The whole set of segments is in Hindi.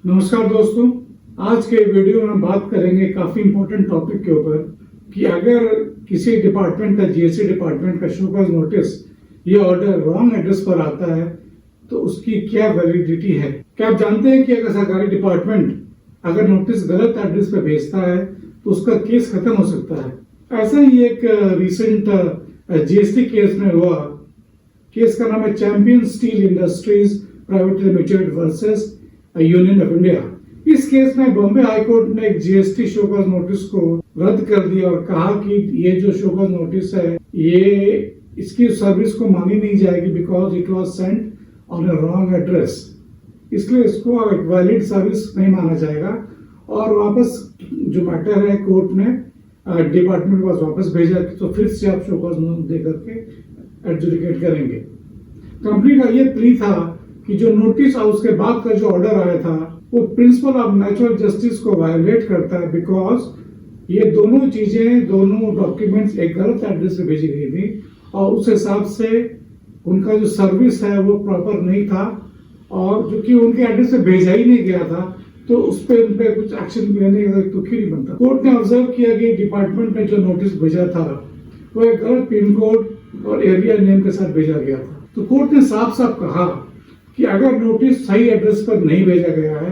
नमस्कार दोस्तों, आज के वीडियो में हम बात करेंगे काफी इंपॉर्टेंट टॉपिक के ऊपर कि अगर किसी डिपार्टमेंट का जीएसटी डिपार्टमेंट का शो कॉज नोटिस ये ऑर्डर रॉन्ग एड्रेस पर आता है तो उसकी क्या वैलिडिटी है। क्या आप जानते हैं कि अगर सरकारी डिपार्टमेंट अगर नोटिस गलत एड्रेस पर भेजता है तो उसका केस खत्म हो सकता है। ऐसा ही एक रिसेंट जीएसटी केस में हुआ। केस का नाम है champion steel industries private limited versus union of India. इस केस में बॉम्बे हाईकोर्ट ने एक जीएसटी शो कॉज नोटिस को रद्द कर दिया और कहा कि ये जो शो कॉज नोटिस है ये इसकी सर्विस को मानी नहीं जाएगी because it was sent on a wrong address, इसलिए इसको एक वैलिड सर्विस नहीं माना जाएगा और वापस जो मैटर है कोर्ट ने डिपार्टमेंट के पास वापस भेजा तो फिर से आप शो कॉज नोट दे करके एडजुडिकेट करेंगे। कंपनी का ये प्ली था कि जो नोटिस और उसके बाद का जो ऑर्डर आया था वो प्रिंसिपल ऑफ नेचुरल जस्टिस को वायलेट करता है बिकॉज ये दोनों चीजें दोनों डॉक्यूमेंट्स एक गलत एड्रेस पे भेजी गई थी और उस हिसाब से उनका जो सर्विस है वो प्रॉपर नहीं था और जो कि उनके एड्रेस पे भेजा ही नहीं गया था तो उस पर उन पर कुछ एक्शन लेने का तुक ही नहीं बनता। कोर्ट ने ऑब्जर्व किया कि डिपार्टमेंट ने जो नोटिस भेजा था वो एक गलत पिन कोड और एरिया नेम के साथ भेजा गया था। तो कोर्ट ने साफ साफ कहा कि अगर नोटिस सही एड्रेस पर नहीं भेजा गया है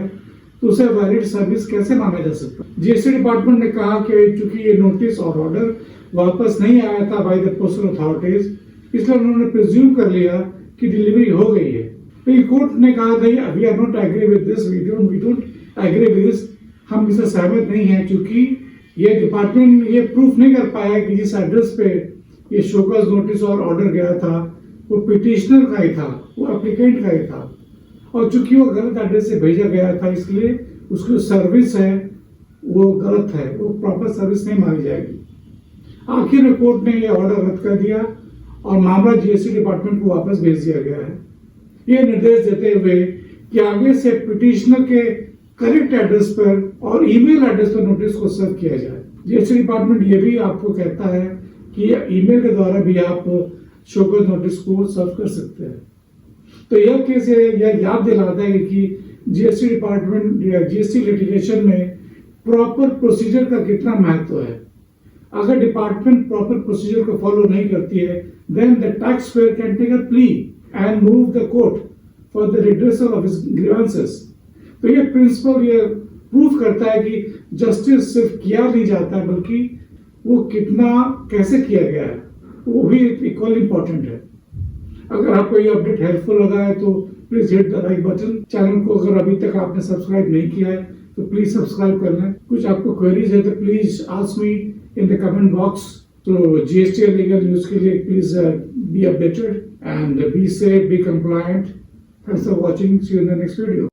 तो उसे वैलिड सर्विस कैसे माना जा सकता है। जीएसटी डिपार्टमेंट ने कहा कि चूंकि ये नोटिस और ऑर्डर वापस नहीं आया था बाय द पोस्टल अथॉरिटीज इसलिए उन्होंने प्रिज्यूम कर लिया कि डिलीवरी हो गई है। तो कोर्ट ने कहा था we are not agree with this, we don't agree with this, हम इससे सहमत नहीं है क्योंकि ये डिपार्टमेंट ये प्रूफ नहीं कर पाया कि जिस एड्रेस पे ये शो कॉज नोटिस और ऑर्डर गया था वो पिटिशनर का ही था, वो एप्लीकेंट का ही था और चूंकि वो गलत एड्रेस से भेजा गया था इसलिए उसकी सर्विस है वो गलत है, वो प्रॉपर सर्विस नहीं मानी जाएगी। आखिर में कोर्ट ने ये ऑर्डर रद्द कर दिया और मामला जीएसटी डिपार्टमेंट को वापस भेज दिया गया है ये निर्देश देते हुए कि आगे से पिटिशनर के करेक्ट एड्रेस पर और ईमेल एड्रेस पर नोटिस को सर्व किया जाए। जीएसटी डिपार्टमेंट ये भी आपको कहता है कि ईमेल के द्वारा भी आप शो कॉज नोटिस को सर्व कर सकते हैं। तो यह केस यह याद दिलाता है कि जीएसटी डिपार्टमेंट या जीएसटी लिटिगेशन में प्रॉपर प्रोसीजर का कितना महत्व है। अगर डिपार्टमेंट प्रॉपर प्रोसीजर को फॉलो नहीं करती है then the taxpayer can take a plea and move the court for the redressal of his grievances. तो ये प्रिंसिपल ये प्रूफ करता है कि जस्टिस सिर्फ किया नहीं जाता है बल्कि वो कितना कैसे किया गया है वो भी इक्वल इम्पोर्टेंट है। अगर आपको ये अपडेट हेल्पफुल लगा है तो please hit the like button. Channel को अगर अभी तक आपने सब्सक्राइब नहीं किया है तो प्लीज सब्सक्राइब कर लें। कुछ आपको क्वेरीज है तो please ask me in the comment box. तो जीएसटी लीगल न्यूज के लिए please be updated and be safe, be compliant. Thanks for watching, see you in the next video.